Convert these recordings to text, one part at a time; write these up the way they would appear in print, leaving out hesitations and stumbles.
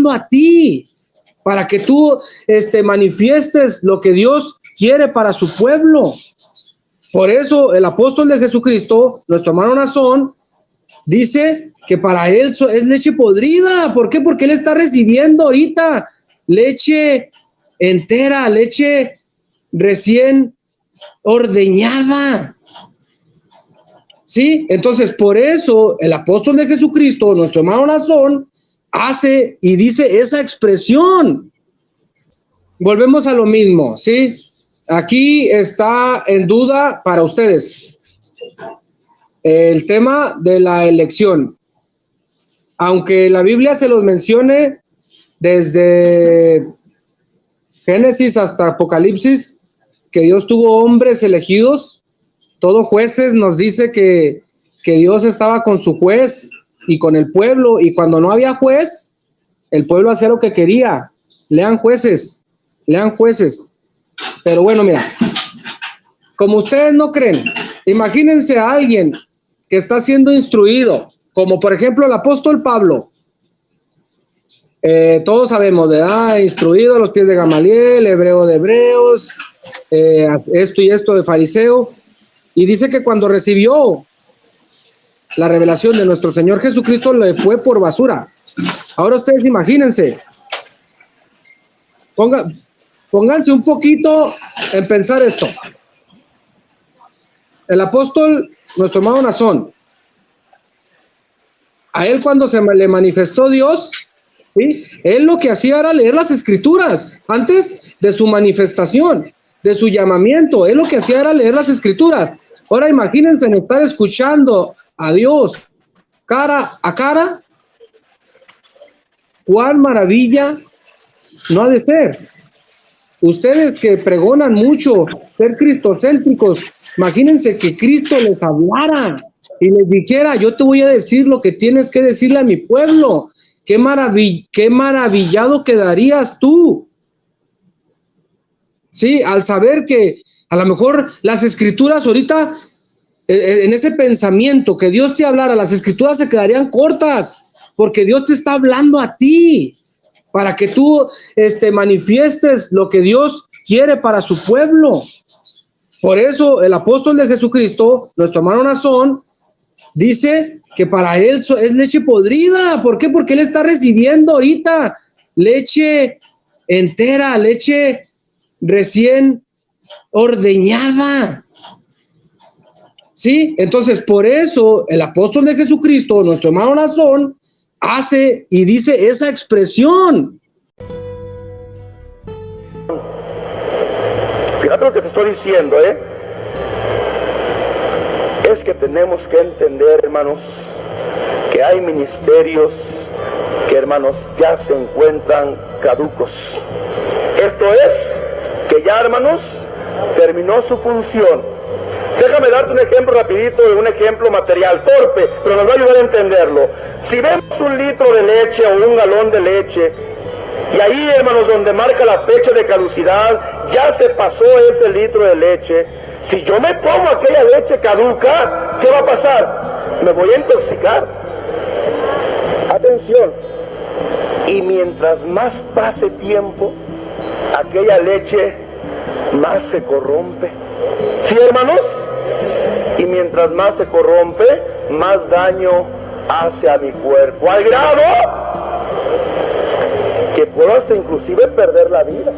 a ti, para que tú manifiestes lo que Dios quiere para su pueblo. Por eso el apóstol de Jesucristo, nuestro hermano Nazón, dice que para él es leche podrida. ¿Por qué? Porque él está recibiendo ahorita leche entera, leche recién ordeñada. ¿Sí? Entonces, por eso el apóstol de Jesucristo, nuestro hermano Nazón, hace y dice esa expresión. Volvemos a lo mismo, ¿sí? Aquí está en duda para ustedes el tema de la elección. Aunque la Biblia se los mencione desde Génesis hasta Apocalipsis, que Dios tuvo hombres elegidos, todo jueces nos dice que Dios estaba con su juez y con el pueblo, y cuando no había juez, el pueblo hacía lo que quería. Lean jueces. Pero bueno, mira, como ustedes no creen, imagínense a alguien que está siendo instruido, como por ejemplo el apóstol Pablo. Todos sabemos, ¿verdad? Instruido a los pies de Gamaliel, hebreo de hebreos, esto y esto de fariseo. Y dice que cuando recibió la revelación de nuestro Señor Jesucristo, le fue por basura. Ahora ustedes imagínense, pónganse un poquito en pensar esto. El apóstol, nuestro hermano Nazón, a él cuando se le manifestó Dios, ¿sí? Él lo que hacía era leer las escrituras antes de su manifestación, de su llamamiento. Él lo que hacía era leer las escrituras. Ahora imagínense en estar escuchando a Dios cara a cara. ¡Cuán maravilla no ha de ser! Ustedes que pregonan mucho ser cristocéntricos, imagínense que Cristo les hablara y les dijera: yo te voy a decir lo que tienes que decirle a mi pueblo. Qué maravillado quedarías tú. Sí, al saber que a lo mejor las escrituras ahorita, en ese pensamiento que Dios te hablara, las escrituras se quedarían cortas, porque Dios te está hablando a ti, para que tú manifiestes lo que Dios quiere para su pueblo. Por eso el apóstol de Jesucristo, nuestro hermano Nazón, dice que para él es leche podrida. ¿Por qué? Porque él está recibiendo ahorita leche entera, leche recién ordeñada. ¿Sí? Entonces, por eso el apóstol de Jesucristo, nuestro hermano Nazón, hace y dice esa expresión. Fíjate lo que te estoy diciendo, es que tenemos que entender, hermanos, que hay ministerios que, hermanos, ya se encuentran caducos. Esto es, que ya, hermanos, terminó su función. Déjame darte un ejemplo rapidito, un ejemplo material, torpe, pero nos va a ayudar a entenderlo. Si vemos un litro de leche o un galón de leche, y ahí, hermanos, donde marca la fecha de caducidad, ya se pasó ese litro de leche. Si yo me tomo aquella leche caduca, ¿qué va a pasar? Me voy a intoxicar. Atención. Y mientras más pase tiempo, aquella leche más se corrompe. ¿Sí, hermanos? Y mientras más se corrompe, más daño hace a mi cuerpo, al grado que puedo hasta inclusive perder la vida.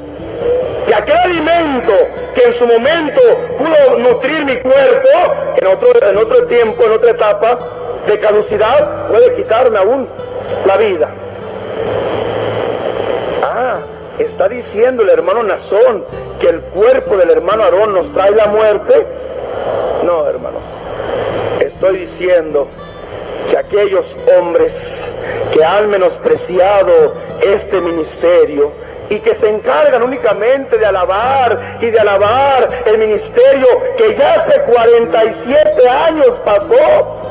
Que aquel alimento que en su momento pudo nutrir mi cuerpo, en otro tiempo, en otra etapa de caducidad, puede quitarme aún la vida. Está diciendo el hermano Nazón que el cuerpo del hermano Aarón nos trae la muerte. No, hermanos, estoy diciendo que aquellos hombres que han menospreciado este ministerio y que se encargan únicamente de alabar y de alabar el ministerio que ya hace 47 años pasó,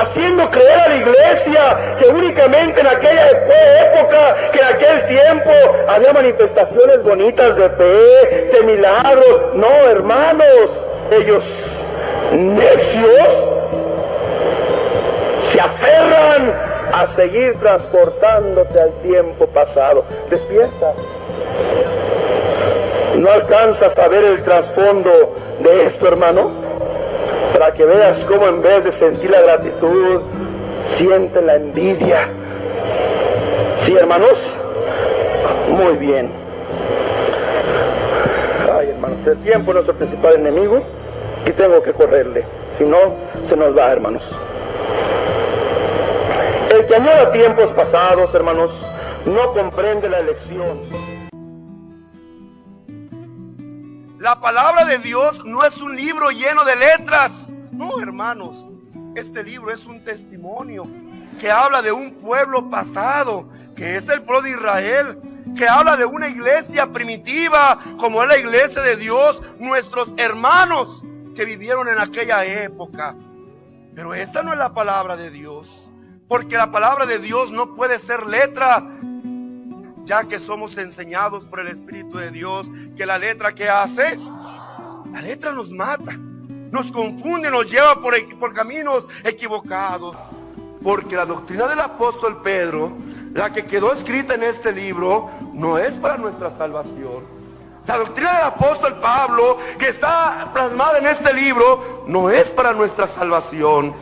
haciendo creer a la iglesia que únicamente en aquella época, que en aquel tiempo había manifestaciones bonitas de fe, de milagros. No, hermanos, ellos necios se aferran a seguir transportándote al tiempo pasado. Despierta. ¿No alcanzas a ver el trasfondo de esto, hermano? Para que veas cómo en vez de sentir la gratitud, siente la envidia. ¿Sí, hermanos? Muy bien. Ay, hermanos, el tiempo es nuestro principal enemigo y tengo que correrle. Si no, se nos va, hermanos. El que añora tiempos pasados, hermanos, no comprende la elección. La palabra de Dios no es un libro lleno de letras. No, hermanos, este libro es un testimonio que habla de un pueblo pasado, que es el pueblo de Israel, que habla de una iglesia primitiva, como es la iglesia de Dios, nuestros hermanos que vivieron en aquella época. Pero esta no es la palabra de Dios, porque la palabra de Dios no puede ser letra, ya que somos enseñados por el Espíritu de Dios que la letra, ¿qué hace? La letra nos mata, nos confunde, nos lleva por caminos equivocados. Porque la doctrina del apóstol Pedro, la que quedó escrita en este libro, no es para nuestra salvación. La doctrina del apóstol Pablo, que está plasmada en este libro, no es para nuestra salvación.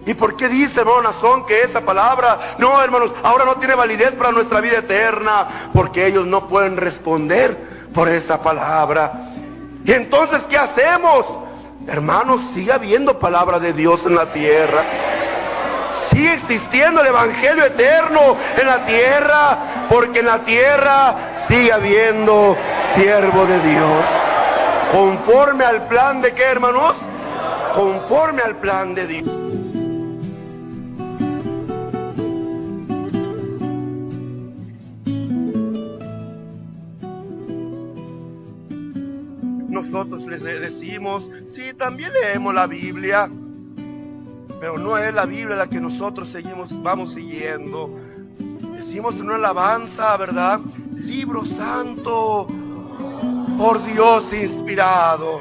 ¿Y por qué dice, hermano Nazón, que esa palabra, no, hermanos, ahora no tiene validez para nuestra vida eterna? Porque ellos no pueden responder por esa palabra. Y entonces, ¿qué hacemos? Hermanos, sigue habiendo palabra de Dios en la tierra. Sigue existiendo el evangelio eterno en la tierra, porque en la tierra sigue habiendo siervo de Dios. Conforme al plan de ¿qué, hermanos? Conforme al plan de Dios. Nosotros les decimos, sí, también leemos la Biblia, pero no es la Biblia la que nosotros vamos siguiendo. Decimos en una alabanza, ¿verdad? Libro santo, por Dios inspirado.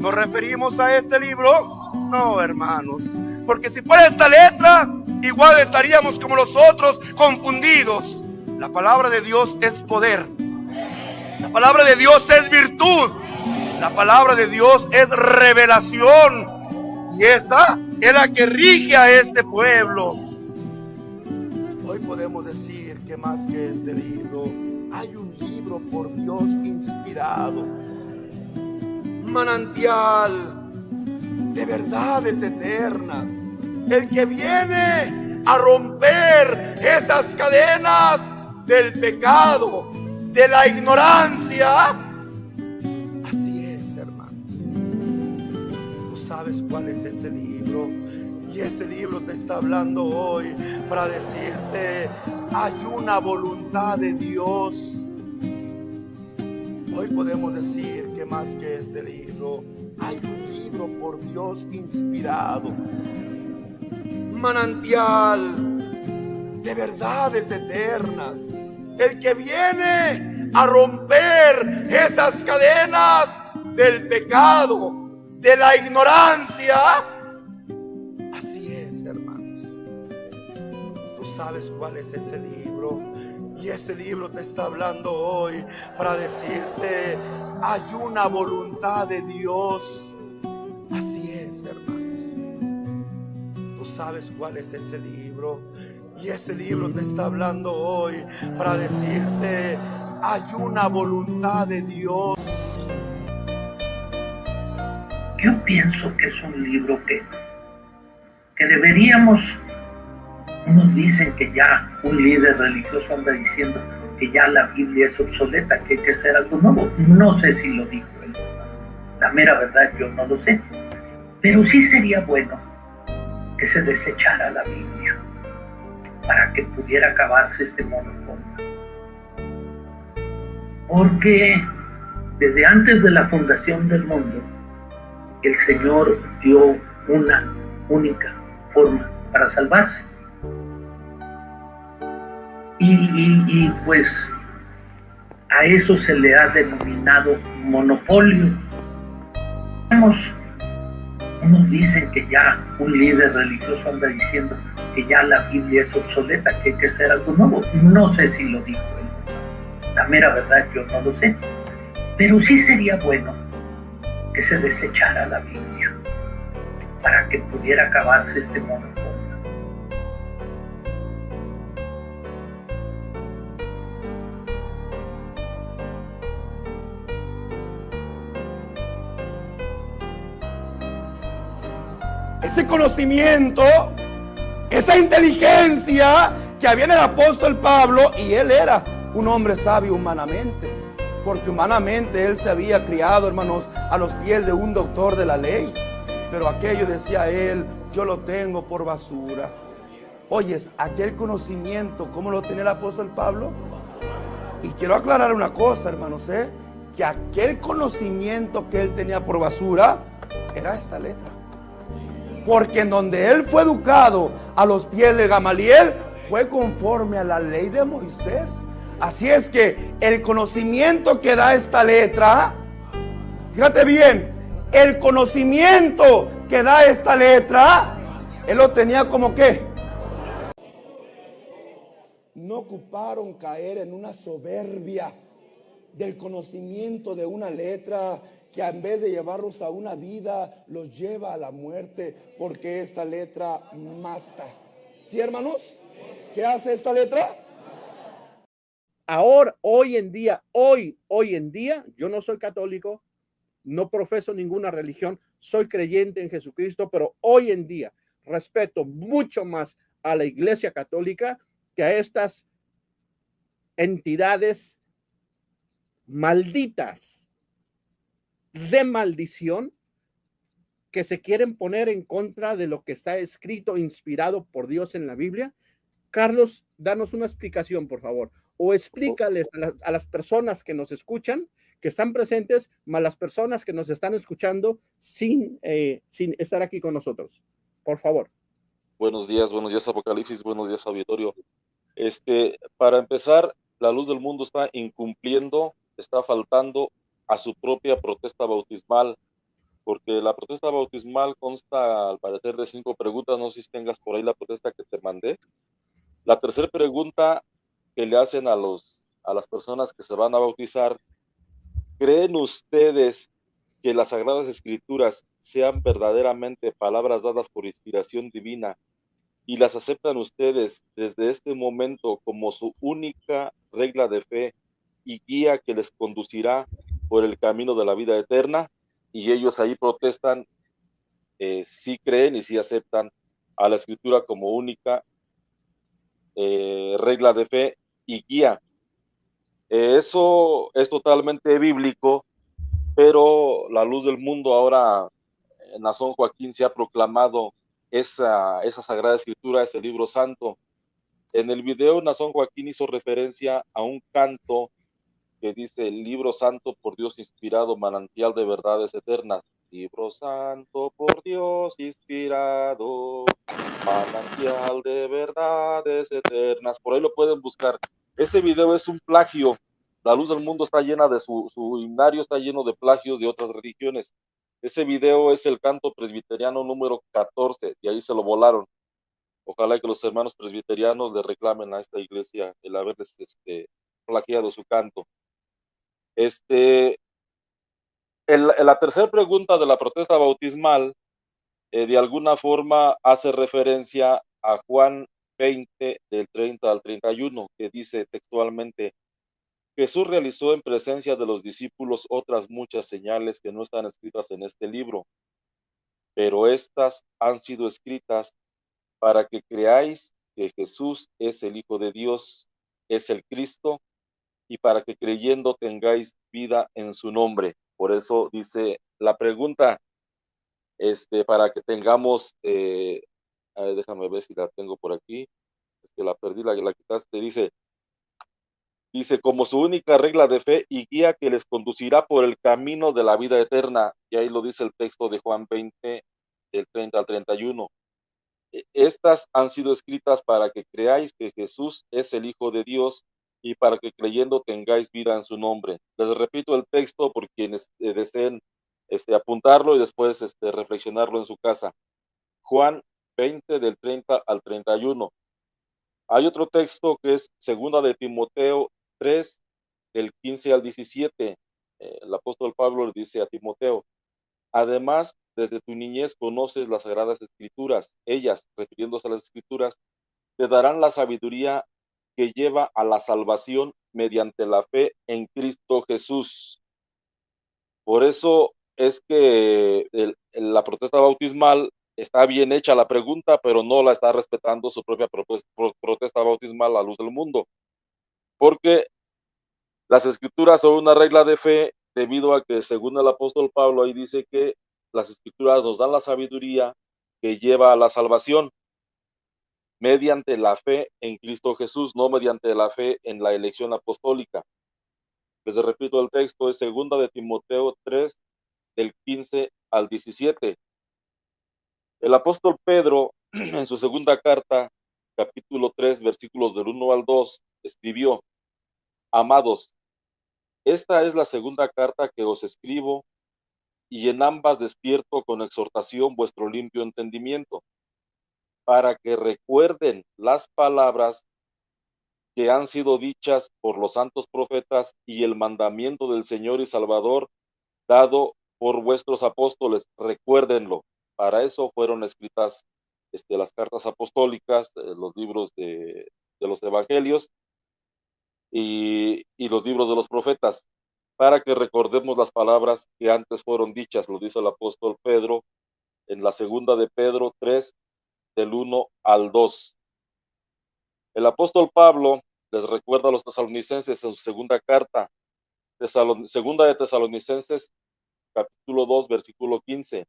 ¿Nos referimos a este libro? No, hermanos, porque si fuera esta letra, igual estaríamos como los otros, confundidos. La palabra de Dios es poder. La palabra de Dios es virtud. La palabra de Dios es revelación. Y esa es la que rige a este pueblo. Hoy podemos decir que más que este libro, hay un libro por Dios inspirado. Manantial de verdades eternas. El que viene a romper esas cadenas del pecado, de la ignorancia. ¿Sabes cuál es ese libro? Y ese libro te está hablando hoy para decirte, hay una voluntad de Dios. Hoy podemos decir que más que este libro, hay un libro por Dios inspirado. Manantial de verdades eternas. El que viene a romper esas cadenas del pecado, de la ignorancia. Así es, hermanos. Tú sabes cuál es ese libro. Y ese libro te está hablando hoy para decirte, hay una voluntad de Dios. Así es, hermanos. Tú sabes cuál es ese libro. Y ese libro te está hablando hoy para decirte, hay una voluntad de Dios. Yo pienso que es un libro que deberíamos, unos dicen que ya un líder religioso anda diciendo que ya la Biblia es obsoleta, que hay que hacer algo nuevo. No sé si lo dijo él, la mera verdad yo no lo sé, pero sí sería bueno que se desechara la Biblia para que pudiera acabarse este monopolio. Porque desde antes de la fundación del mundo, el Señor dio una única forma para salvarse. Y pues a eso se le ha denominado monopolio. Unos dicen que ya un líder religioso anda diciendo que ya la Biblia es obsoleta, que hay que hacer algo nuevo. No sé si lo dijo él. La mera verdad yo no lo sé. Pero sí sería bueno que se desechara la Biblia para que pudiera acabarse este monopolio. Ese conocimiento, esa inteligencia que había en el apóstol Pablo, y él era un hombre sabio humanamente, porque humanamente él se había criado, hermanos, a los pies de un doctor de la ley, pero aquello, decía él, yo lo tengo por basura. Oyes, aquel conocimiento, ¿cómo lo tenía el apóstol Pablo? Y quiero aclarar una cosa, hermanos, que aquel conocimiento que él tenía por basura era esta letra. Porque en donde él fue educado a los pies de Gamaliel fue conforme a la ley de Moisés. Así es que el conocimiento que da esta letra, fíjate bien, el conocimiento que da esta letra, él lo tenía como ¿qué? No ocuparon caer en una soberbia del conocimiento de una letra que en vez de llevarlos a una vida, los lleva a la muerte, porque esta letra mata. ¿Sí, hermanos? ¿Qué hace esta letra? Ahora, hoy en día, yo no soy católico, no profeso ninguna religión, soy creyente en Jesucristo, pero hoy en día respeto mucho más a la Iglesia Católica que a estas entidades malditas de maldición que se quieren poner en contra de lo que está escrito, inspirado por Dios en la Biblia. Carlos, danos una explicación, por favor, o explícales a las personas que nos escuchan, que están presentes, más las personas que nos están escuchando sin estar aquí con nosotros. Por favor. Buenos días Apocalipsis, buenos días auditorio. Para empezar, la luz del mundo está incumpliendo, está faltando a su propia protesta bautismal, porque la protesta bautismal consta al parecer de 5 preguntas. No sé si tengas por ahí la protesta que te mandé. La tercera pregunta que le hacen a las personas que se van a bautizar: ¿creen ustedes que las Sagradas Escrituras sean verdaderamente palabras dadas por inspiración divina y las aceptan ustedes desde este momento como su única regla de fe y guía que les conducirá por el camino de la vida eterna? Y ellos ahí protestan, sí creen y sí aceptan a la Escritura como única regla de fe y guía. Eso es totalmente bíblico, pero la luz del mundo ahora, Nazón Joaquín, se ha proclamado esa Sagrada Escritura, ese libro santo. En el video, Nazón Joaquín hizo referencia a un canto que dice: libro santo por Dios inspirado, manantial de verdades eternas. Libro santo por Dios inspirado, manantial de verdades eternas. Por ahí lo pueden buscar. Ese video es un plagio. La luz del mundo está llena de su himnario, está lleno de plagios de otras religiones. Ese video es el canto presbiteriano número 14, y ahí se lo volaron. Ojalá que los hermanos presbiterianos le reclamen a esta iglesia el haberles plagiado su canto. La tercera pregunta de la protesta bautismal, de alguna forma hace referencia a Juan 20, del 30 al 31, que dice textualmente: Jesús realizó en presencia de los discípulos otras muchas señales que no están escritas en este libro, pero estas han sido escritas para que creáis que Jesús es el Hijo de Dios, es el Cristo, y para que creyendo tengáis vida en su nombre. Por eso dice la pregunta, para que tengamos, a ver, déjame ver si la tengo por aquí, la perdí, la quitaste. Dice, como su única regla de fe y guía que les conducirá por el camino de la vida eterna. Y ahí lo dice el texto de Juan 20, del 30 al 31. Estas han sido escritas para que creáis que Jesús es el Hijo de Dios y para que creyendo tengáis vida en su nombre. Les repito el texto por quienes deseen apuntarlo y después reflexionarlo en su casa. Juan 20 del 30 al 31. Hay otro texto que es segunda de Timoteo 3 del 15 al 17. El apóstol Pablo le dice a Timoteo: además, desde tu niñez conoces las sagradas escrituras. Ellas, refiriéndose a las escrituras, te darán la sabiduría que lleva a la salvación mediante la fe en Cristo Jesús. Por eso es que la protesta bautismal está bien hecha la pregunta, pero no la está respetando su propia protesta bautismal a luz del mundo, porque las escrituras son una regla de fe debido a que, según el apóstol Pablo, ahí dice que las escrituras nos dan la sabiduría que lleva a la salvación mediante la fe en Cristo Jesús, no mediante la fe en la elección apostólica. Les repito, el texto es segunda de Timoteo 3, del 15 al 17. El apóstol Pedro, en su segunda carta, capítulo 3, versículos del 1 al 2, escribió: amados, esta es la segunda carta que os escribo, y en ambas despierto con exhortación vuestro limpio entendimiento, para que recuerden las palabras que han sido dichas por los santos profetas y el mandamiento del Señor y Salvador dado por vuestros apóstoles. Recuérdenlo. Para eso fueron escritas las cartas apostólicas, los libros de los evangelios y los libros de los profetas, para que recordemos las palabras que antes fueron dichas, lo dice el apóstol Pedro en la segunda de Pedro 3, del 1 al 2. El apóstol Pablo les recuerda a los tesalonicenses en su segunda carta, segunda de Tesalonicenses, capítulo 2, versículo 15.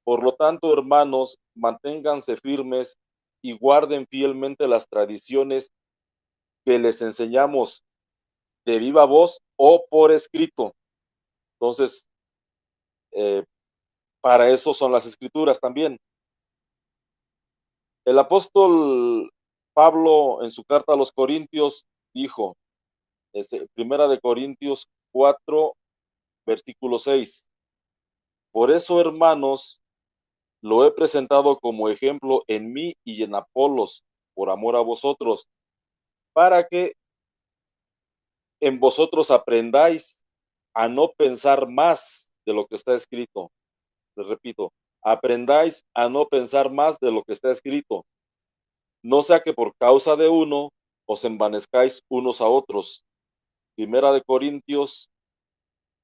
Por lo tanto, hermanos, manténganse firmes y guarden fielmente las tradiciones que les enseñamos de viva voz o por escrito. Entonces, para eso son las escrituras también. El apóstol Pablo, en su carta a los Corintios, dijo, primera de Corintios 4, versículo 6, por eso, hermanos, lo he presentado como ejemplo en mí y en Apolos, por amor a vosotros, para que en vosotros aprendáis a no pensar más de lo que está escrito. Les repito, aprendáis a no pensar más de lo que está escrito, no sea que por causa de uno os envanezcáis unos a otros. Primera de Corintios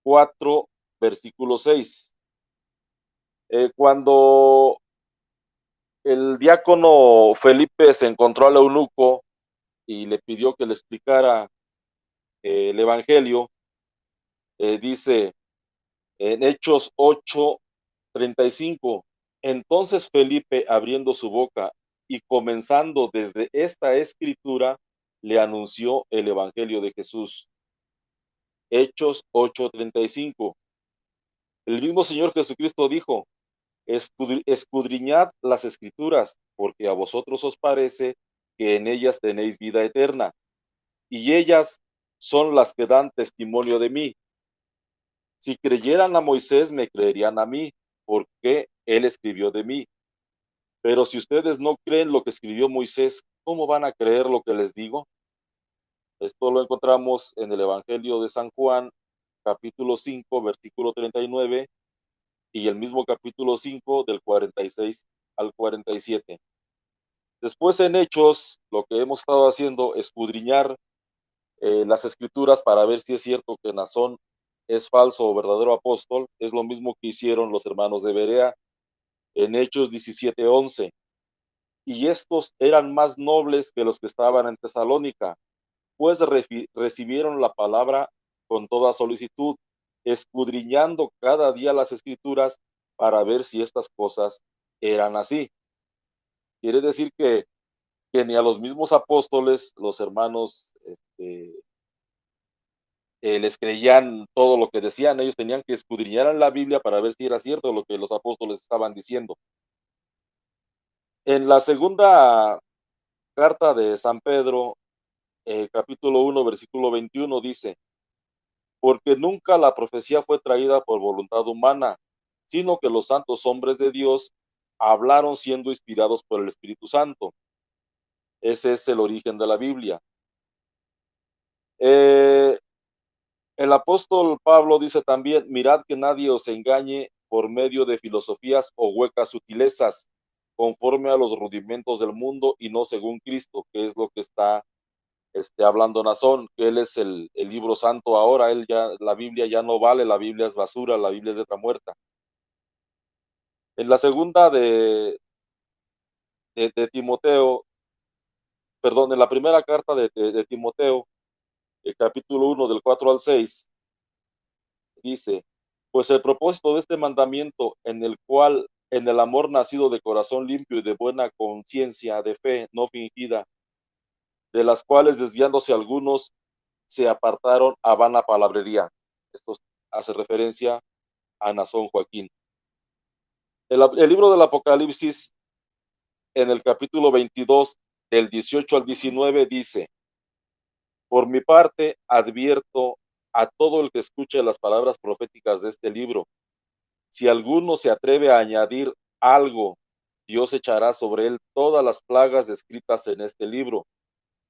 4, versículo 6. Cuando el diácono Felipe se encontró al eunuco y le pidió que le explicara el evangelio, dice en Hechos 8:35, entonces Felipe, abriendo su boca y comenzando desde esta escritura, le anunció el evangelio de Jesús. Hechos 8:35. El mismo Señor Jesucristo dijo, escudriñad las escrituras, porque a vosotros os parece que en ellas tenéis vida eterna, y ellas son las que dan testimonio de mí. Si creyeran a Moisés, me creerían a mí, porque él escribió de mí. Pero si ustedes no creen lo que escribió Moisés, ¿cómo van a creer lo que les digo? Esto lo encontramos en el Evangelio de San Juan, capítulo 5, versículo 39, y el mismo capítulo 5, del 46 al 47. Después, en Hechos, lo que hemos estado haciendo es escudriñar las escrituras para ver si es cierto que Nazón es falso o verdadero apóstol. Es lo mismo que hicieron los hermanos de Berea en Hechos 17:11. Y estos eran más nobles que los que estaban en Tesalónica, pues recibieron la palabra con toda solicitud, escudriñando cada día las escrituras para ver si estas cosas eran así. Quiere decir que ni a los mismos apóstoles, los hermanos, les creían todo lo que decían. Ellos tenían que escudriñar en la Biblia para ver si era cierto lo que los apóstoles estaban diciendo. En la segunda carta de San Pedro, capítulo 1, versículo 21, dice, porque nunca la profecía fue traída por voluntad humana, sino que los santos hombres de Dios hablaron siendo inspirados por el Espíritu Santo. Ese es el origen de la Biblia. El apóstol Pablo dice también, mirad que nadie os engañe por medio de filosofías o huecas sutilezas, conforme a los rudimentos del mundo y no según Cristo, que es lo que está hablando Nazón, que él es el libro santo ahora, él ya, la Biblia ya no vale, la Biblia es basura, la Biblia es letra muerta. En la segunda de Timoteo, perdón, en la primera carta de Timoteo, el capítulo 1 del 4 al 6, dice, pues el propósito de este mandamiento, en el cual, en el amor nacido de corazón limpio y de buena conciencia, de fe no fingida, de las cuales desviándose algunos se apartaron a vana palabrería. Esto hace referencia a Nazón Joaquín. El libro del Apocalipsis, en el capítulo 22, del 18 al 19, dice, por mi parte, advierto a todo el que escuche las palabras proféticas de este libro. Si alguno se atreve a añadir algo, Dios echará sobre él todas las plagas descritas en este libro.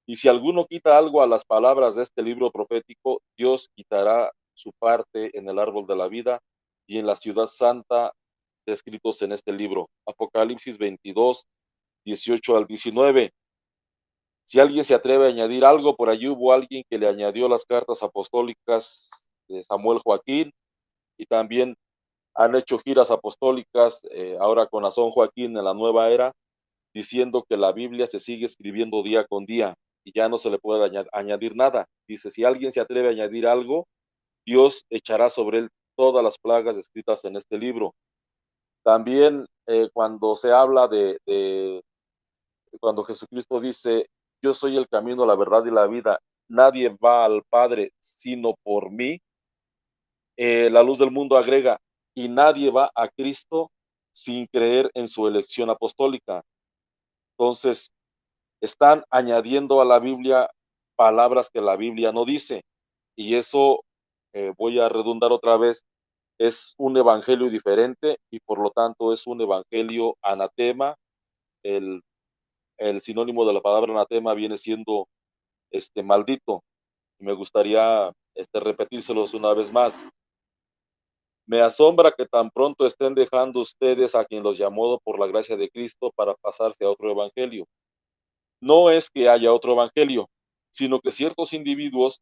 Y si alguno quita algo a las palabras de este libro profético, Dios quitará su parte en el árbol de la vida y en la ciudad santa descritos en este libro. Apocalipsis 22, 18 al 19. Si alguien se atreve a añadir algo, por allí hubo alguien que le añadió las cartas apostólicas de Samuel Joaquín, y también han hecho giras apostólicas ahora con Nazón Joaquín en la nueva era, diciendo que la Biblia se sigue escribiendo día con día y ya no se le puede añadir nada. Dice, si alguien se atreve a añadir algo, Dios echará sobre él todas las plagas escritas en este libro. También cuando se habla cuando Jesucristo dice, yo soy el camino, la verdad y la vida, nadie va al Padre sino por mí, la luz del mundo agrega, y nadie va a Cristo sin creer en su elección apostólica. Entonces, están añadiendo a la Biblia palabras que la Biblia no dice, y eso, voy a redundar otra vez, es un evangelio diferente y por lo tanto es un evangelio anatema. El sinónimo de la palabra anatema viene siendo maldito. Me gustaría repetírselos una vez más. Me asombra que tan pronto estén dejando ustedes a quien los llamó por la gracia de Cristo para pasarse a otro evangelio. No es que haya otro evangelio, sino que ciertos individuos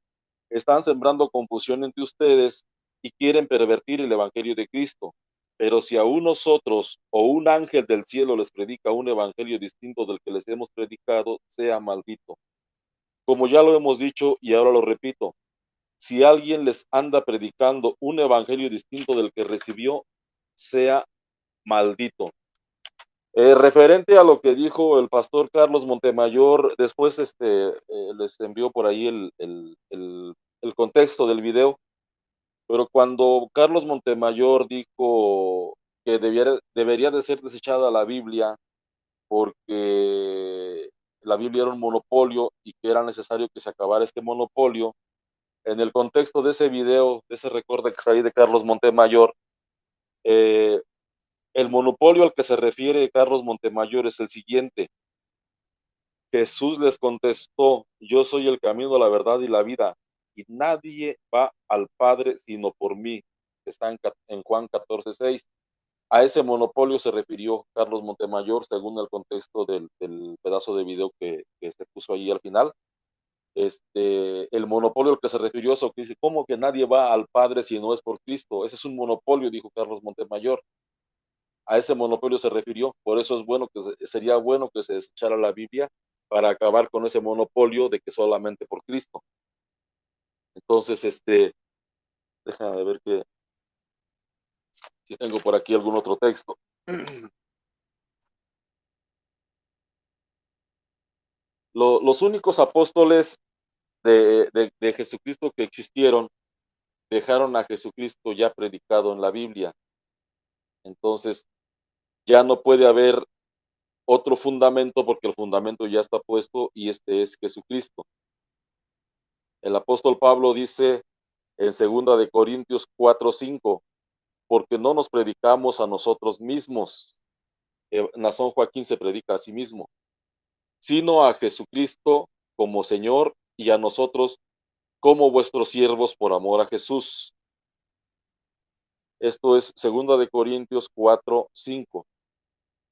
están sembrando confusión entre ustedes y quieren pervertir el evangelio de Cristo. Pero si aún nosotros o un ángel del cielo les predica un evangelio distinto del que les hemos predicado, sea maldito. Como ya lo hemos dicho y ahora lo repito, si alguien les anda predicando un evangelio distinto del que recibió, sea maldito. Referente a lo que dijo el pastor Carlos Montemayor, después les envió por ahí el contexto del video, pero cuando Carlos Montemayor dijo que debería de ser desechada la Biblia porque la Biblia era un monopolio y que era necesario que se acabara este monopolio, en el contexto de ese video, de ese recorte que está ahí de Carlos Montemayor, el monopolio al que se refiere Carlos Montemayor es el siguiente. Jesús les contestó, yo soy el camino, la verdad y la vida, y nadie va al Padre sino por mí. Está en Juan 14:6. A ese monopolio se refirió Carlos Montemayor según el contexto del pedazo de video que se puso ahí al final. El monopolio al que se refirió eso, que dice, ¿cómo que nadie va al Padre si no es por Cristo? Ese es un monopolio, dijo Carlos Montemayor. A ese monopolio se refirió, por eso es bueno sería bueno que se desechara la Biblia para acabar con ese monopolio de que solamente por Cristo. Entonces, déjame ver si tengo por aquí algún otro texto. Los únicos apóstoles de Jesucristo que existieron dejaron a Jesucristo ya predicado en la Biblia. Entonces, ya no puede haber otro fundamento porque el fundamento ya está puesto y este es Jesucristo. El apóstol Pablo dice en 2 de Corintios 4:5, porque no nos predicamos a nosotros mismos, Nazón Joaquín se predica a sí mismo, sino a Jesucristo como Señor y a nosotros como vuestros siervos por amor a Jesús. Esto es 2 de Corintios 4, 5.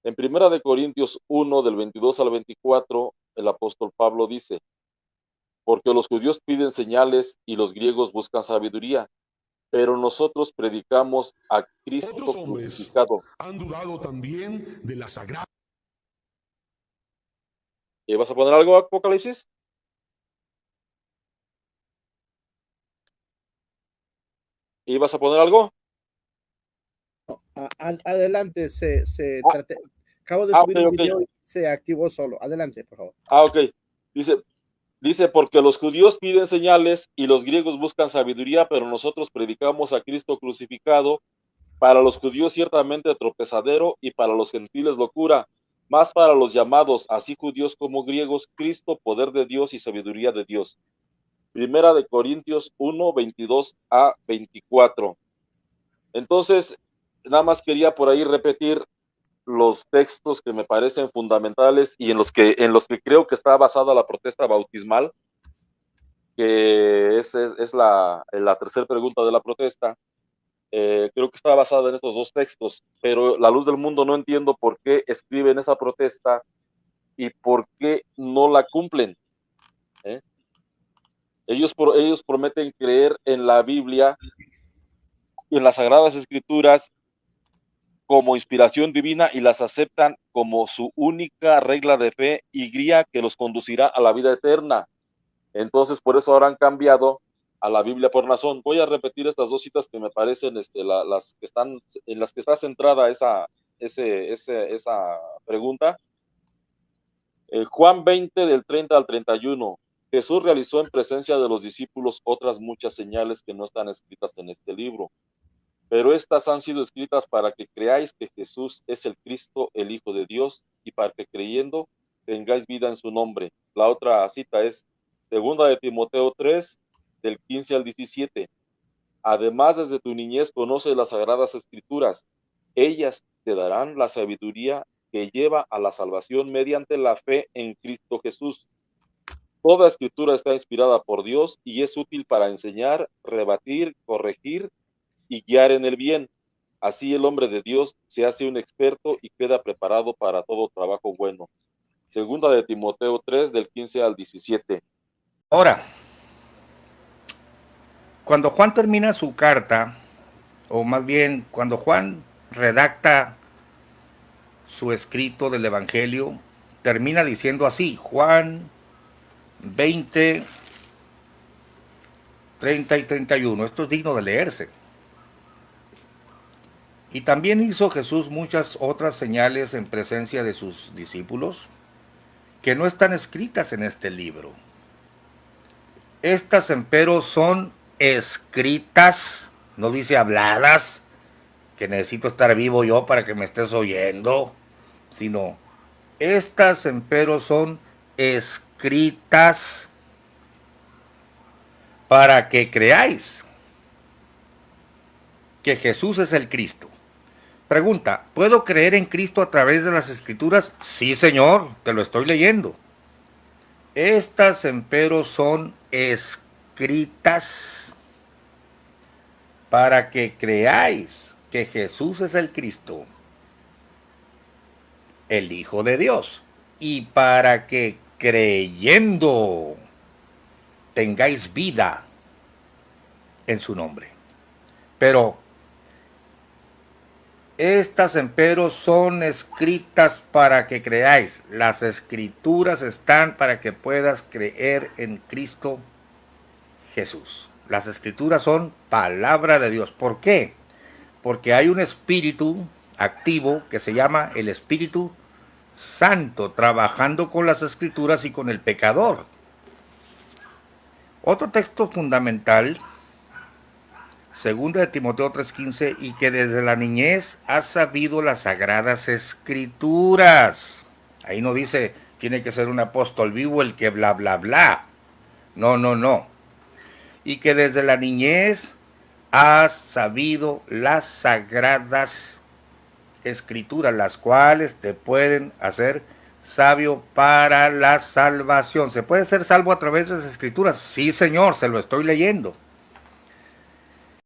En 1 de Corintios 1, del 22 al 24, el apóstol Pablo dice: porque los judíos piden señales y los griegos buscan sabiduría, pero nosotros predicamos a Cristo Otros hombres crucificado. han dudado también de la sagrada. ¿Vas a poner algo, Apocalipsis? ¿Ibas a poner algo? Adelante, acabo de Ah, subir ok, un ok. video y se activó solo. Adelante, por favor. Ah, ok. Dice, porque los judíos piden señales y los griegos buscan sabiduría, pero nosotros predicamos a Cristo crucificado, para los judíos ciertamente tropezadero y para los gentiles locura, más para los llamados, así judíos como griegos, Cristo, poder de Dios y sabiduría de Dios. 1 de Corintios 1, 22 a 24. Entonces, nada más quería por ahí repetir los textos que me parecen fundamentales y en los que creo que está basada la protesta bautismal, que es la tercera pregunta de la protesta. Creo que está basada en estos dos textos, pero la luz del mundo no entiendo por qué escriben esa protesta y por qué no la cumplen. Ellos prometen creer en la Biblia y en las Sagradas Escrituras como inspiración divina y las aceptan como su única regla de fe y guía que los conducirá a la vida eterna. Entonces, por eso ahora han cambiado a la Biblia por Nazón. Voy a repetir estas dos citas que me parecen las que están, en las que está centrada esa pregunta. Juan 20, del 30 al 31. Jesús realizó en presencia de los discípulos otras muchas señales que no están escritas en este libro, pero estas han sido escritas para que creáis que Jesús es el Cristo, el Hijo de Dios, y para que creyendo tengáis vida en su nombre. La otra cita es 2 de Timoteo 3, del 15 al 17. Además, desde tu niñez conoces las Sagradas Escrituras. Ellas te darán la sabiduría que lleva a la salvación mediante la fe en Cristo Jesús. Toda escritura está inspirada por Dios y es útil para enseñar, rebatir, corregir y guiar en el bien. Así el hombre de Dios se hace un experto y queda preparado para todo trabajo bueno. 2 de Timoteo 3, del 15 al 17. Ahora, cuando Juan termina su carta, o más bien cuando Juan redacta su escrito del Evangelio, termina diciendo así: Juan 20, 30 y 31. Esto es digno de leerse. Y también hizo Jesús muchas otras señales en presencia de sus discípulos que no están escritas en este libro. Estas, empero, son escritas, no dice habladas, que necesito estar vivo yo para que me estés oyendo, sino estas, empero, son escritas para que creáis que Jesús es el Cristo. Pregunta: ¿puedo creer en Cristo a través de las Escrituras? Sí, Señor, te lo estoy leyendo. Estas, empero, son escritas para que creáis que Jesús es el Cristo, el Hijo de Dios, y para que creyendo tengáis vida en su nombre. Pero estas, empero, son escritas para que creáis. Las Escrituras están para que puedas creer en Cristo Jesús. Las Escrituras son palabra de Dios. ¿Por qué? Porque hay un espíritu activo que se llama el Espíritu Santo, trabajando con las Escrituras y con el pecador. Otro texto fundamental, 2 de Timoteo 3:15, y que desde la niñez has sabido las Sagradas Escrituras. Ahí no dice, tiene que ser un apóstol vivo el que bla, bla, bla. No, no, no. Y que desde la niñez has sabido las Sagradas escrituras, las cuales te pueden hacer sabio para la salvación. ¿Se puede ser salvo a través de las escrituras? Sí, Señor, se lo estoy leyendo.